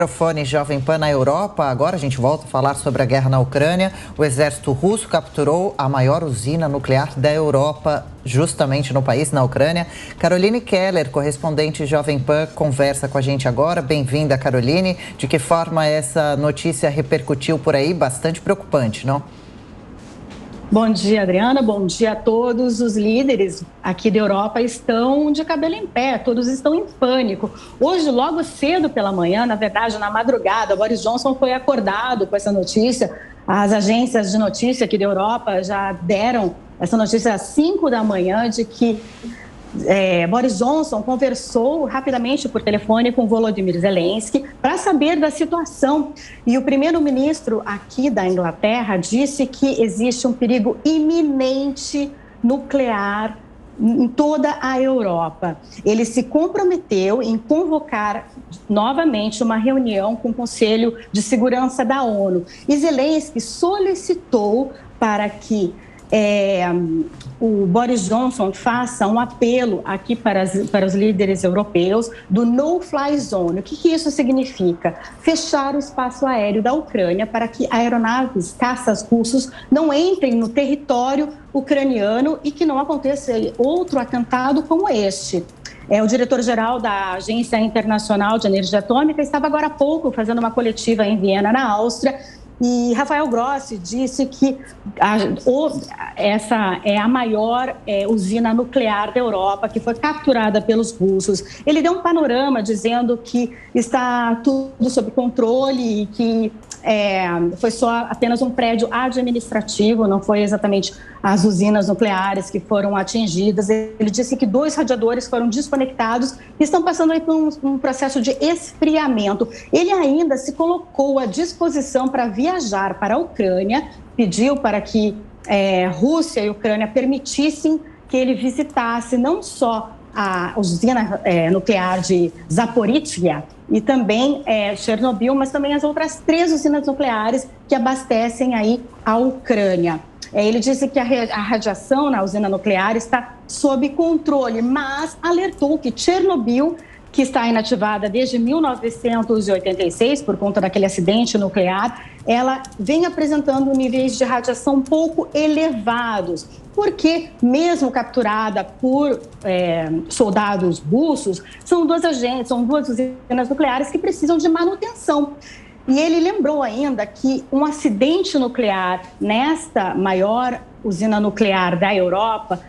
Microfone Jovem Pan na Europa. Agora a gente volta a falar sobre a guerra na Ucrânia. O exército russo capturou a maior usina nuclear da Europa, justamente no país, na Ucrânia. Caroline Keller, correspondente Jovem Pan, conversa com a gente agora. Bem-vinda, Caroline. De que forma essa notícia repercutiu por aí? Bastante preocupante, não? Bom dia, Adriana. Bom dia a todos. Os líderes aqui da Europa estão de cabelo em pé, todos estão em pânico. Hoje, logo cedo pela manhã, na verdade, na madrugada, Boris Johnson foi acordado com essa notícia. As agências de notícia aqui da Europa já deram essa notícia às 5 da manhã de que Boris Johnson conversou rapidamente por telefone com Volodymyr Zelensky para saber da situação. E o primeiro-ministro aqui da Inglaterra disse que existe um perigo iminente nuclear em toda a Europa. Ele se comprometeu em convocar novamente uma reunião com o Conselho de Segurança da ONU. E Zelensky solicitou para que o Boris Johnson faça um apelo aqui para os líderes europeus do no-fly zone. O que isso significa? Fechar o espaço aéreo da Ucrânia para que aeronaves, caças russos não entrem no território ucraniano e que não aconteça outro atentado como este. O diretor-geral da Agência Internacional de Energia Atômica estava agora há pouco fazendo uma coletiva em Viena, na Áustria, e Rafael Grossi disse que essa é a maior usina nuclear da Europa, que foi capturada pelos russos. Ele deu um panorama dizendo que está tudo sob controle e que foi só apenas um prédio administrativo, não foi exatamente as usinas nucleares que foram atingidas. Ele disse que 2 radiadores foram desconectados e estão passando aí por um processo de esfriamento. Ele ainda se colocou à disposição para viajar para a Ucrânia, pediu para que Rússia e Ucrânia permitissem que ele visitasse não só a usina nuclear de Zaporizhzhia e também Chernobyl, mas também as outras 3 usinas nucleares que abastecem aí a Ucrânia. Ele disse que a radiação na usina nuclear está sob controle, mas alertou que Chernobyl, que está inativada desde 1986 por conta daquele acidente nuclear, ela vem apresentando níveis de radiação um pouco elevados, porque mesmo capturada por soldados russos, são 2 usinas nucleares que precisam de manutenção. E ele lembrou ainda que um acidente nuclear nesta maior usina nuclear da Europa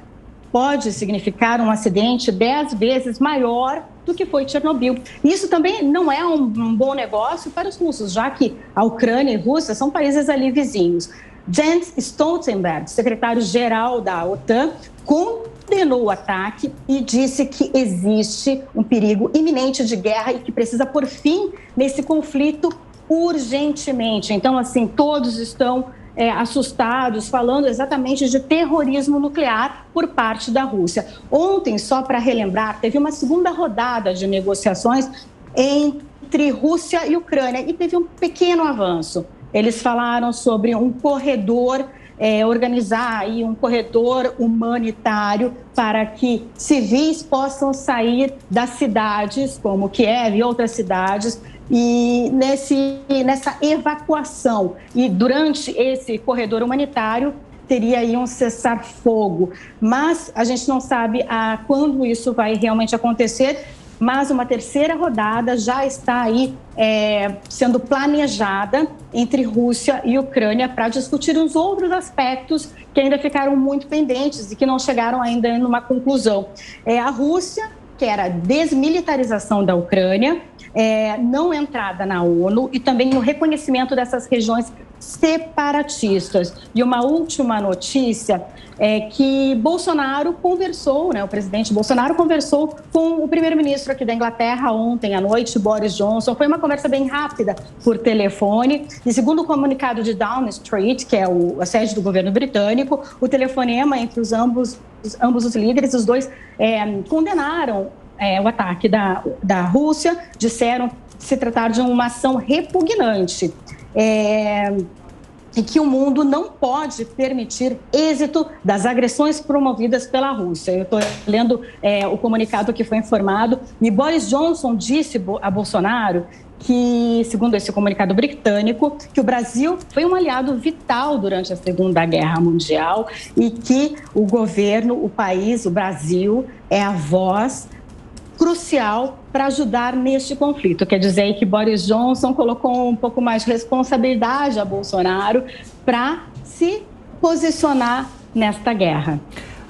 pode significar um acidente 10 vezes maior do que foi Chernobyl. Isso também não é um bom negócio para os russos, já que a Ucrânia e a Rússia são países ali vizinhos. Jens Stoltenberg, secretário-geral da OTAN, condenou o ataque e disse que existe um perigo iminente de guerra e que precisa pôr fim nesse conflito urgentemente. Então, assim, todos estão assustados, falando exatamente de terrorismo nuclear por parte da Rússia. Ontem, só para relembrar, teve uma segunda rodada de negociações entre Rússia e Ucrânia e teve um pequeno avanço. Eles falaram sobre um corredor, organizar aí um corredor humanitário para que civis possam sair das cidades, como Kiev e outras cidades, e nessa evacuação. E durante esse corredor humanitário teria aí um cessar-fogo. Mas a gente não sabe quando isso vai realmente acontecer, mas uma terceira rodada já está aí sendo planejada entre Rússia e Ucrânia para discutir os outros aspectos que ainda ficaram muito pendentes e que não chegaram ainda numa conclusão. A Rússia quer a desmilitarização da Ucrânia, não entrada na ONU e também o reconhecimento dessas regiões separatistas. E uma última notícia é que Bolsonaro conversou, o presidente Bolsonaro conversou com o primeiro-ministro aqui da Inglaterra ontem à noite, Boris Johnson. Foi uma conversa bem rápida por telefone. E segundo o comunicado de Downing Street, que é a sede do governo britânico, o telefonema entre ambos os líderes, os dois condenaram o ataque da Rússia, disseram se tratar de uma ação repugnante. E que o mundo não pode permitir êxito das agressões promovidas pela Rússia. Eu estou lendo o comunicado que foi informado, e Boris Johnson disse a Bolsonaro que, segundo esse comunicado britânico, que o Brasil foi um aliado vital durante a Segunda Guerra Mundial e que o governo, o país, o Brasil, é a voz crucial para ajudar neste conflito. Quer dizer que Boris Johnson colocou um pouco mais de responsabilidade a Bolsonaro para se posicionar nesta guerra.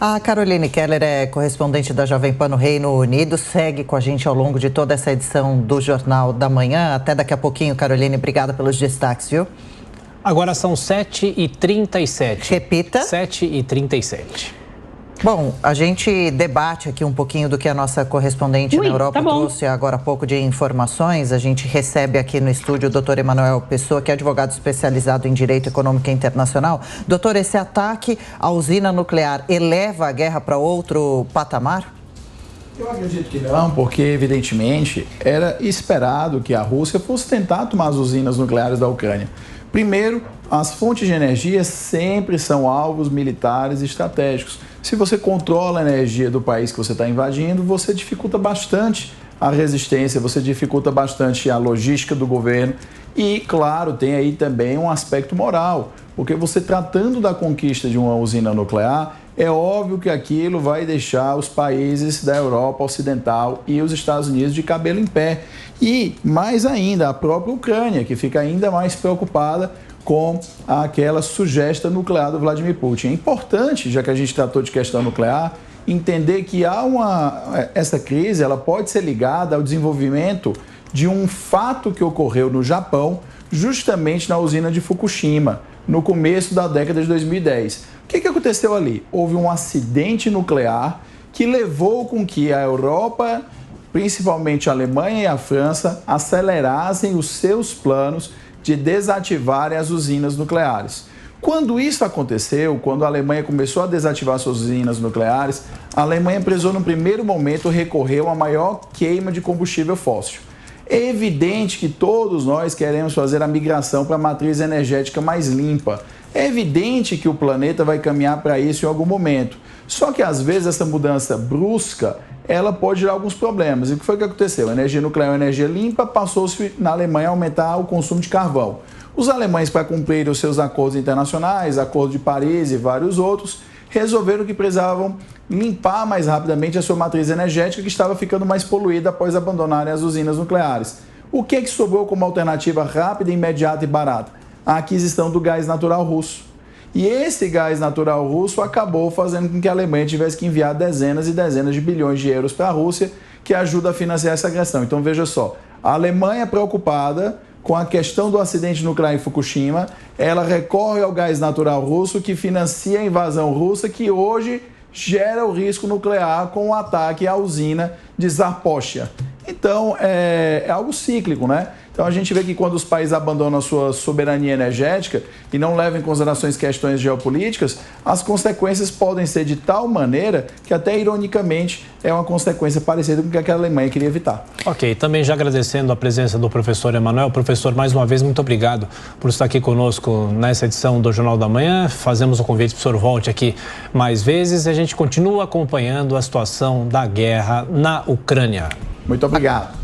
A Caroline Keller é correspondente da Jovem Pan no Reino Unido, segue com a gente ao longo de toda essa edição do Jornal da Manhã. Até daqui a pouquinho, Caroline, obrigada pelos destaques, viu? Agora são 7h37. Repita. 7h37. Bom, a gente debate aqui um pouquinho do que a nossa correspondente na Europa trouxe agora há pouco de informações. A gente recebe aqui no estúdio o doutor Emanuel Pessoa, que é advogado especializado em Direito Econômico Internacional. Doutor, esse ataque à usina nuclear eleva a guerra para outro patamar? Eu acredito que não, porque evidentemente era esperado que a Rússia fosse tentar tomar as usinas nucleares da Ucrânia. Primeiro, as fontes de energia sempre são alvos militares estratégicos. Se você controla a energia do país que você está invadindo, você dificulta bastante a resistência, você dificulta bastante a logística do governo e, claro, tem aí também um aspecto moral, porque você tratando da conquista de uma usina nuclear, é óbvio que aquilo vai deixar os países da Europa Ocidental e os Estados Unidos de cabelo em pé. E, mais ainda, a própria Ucrânia, que fica ainda mais preocupada com aquela sugestão nuclear do Vladimir Putin. É importante, já que a gente tratou de questão nuclear, entender que essa crise ela pode ser ligada ao desenvolvimento de um fato que ocorreu no Japão, justamente na usina de Fukushima, no começo da década de 2010. O que aconteceu ali? Houve um acidente nuclear que levou com que a Europa, principalmente a Alemanha e a França, acelerassem os seus planos de desativarem as usinas nucleares. Quando isso aconteceu, quando a Alemanha começou a desativar suas usinas nucleares, a Alemanha precisou, no primeiro momento, recorrer a uma maior queima de combustível fóssil. É evidente que todos nós queremos fazer a migração para a matriz energética mais limpa. É evidente que o planeta vai caminhar para isso em algum momento. Só que, às vezes, essa mudança brusca, ela pode gerar alguns problemas. E o que foi que aconteceu? A energia nuclear é uma energia limpa, passou-se na Alemanha a aumentar o consumo de carvão. Os alemães, para cumprir os seus acordos internacionais, Acordo de Paris e vários outros, resolveram que precisavam limpar mais rapidamente a sua matriz energética, que estava ficando mais poluída após abandonarem as usinas nucleares. O que sobrou como alternativa rápida, imediata e barata? A aquisição do gás natural russo. E esse gás natural russo acabou fazendo com que a Alemanha tivesse que enviar dezenas e dezenas de bilhões de euros para a Rússia, que ajuda a financiar essa agressão. Então, veja só, a Alemanha preocupada com a questão do acidente nuclear em Fukushima, ela recorre ao gás natural russo, que financia a invasão russa, que hoje gera o risco nuclear com o ataque à usina de Zaporizhzhia. Então, é algo cíclico, né? Então, a gente vê que quando os países abandonam a sua soberania energética e não levam em consideração questões geopolíticas, as consequências podem ser de tal maneira que até, ironicamente, é uma consequência parecida com o que aquela Alemanha queria evitar. Ok, também já agradecendo a presença do professor Emanuel. Professor, mais uma vez, muito obrigado por estar aqui conosco nessa edição do Jornal da Manhã. Fazemos o convite para o senhor volte aqui mais vezes e a gente continua acompanhando a situação da guerra na Ucrânia. Muito obrigado.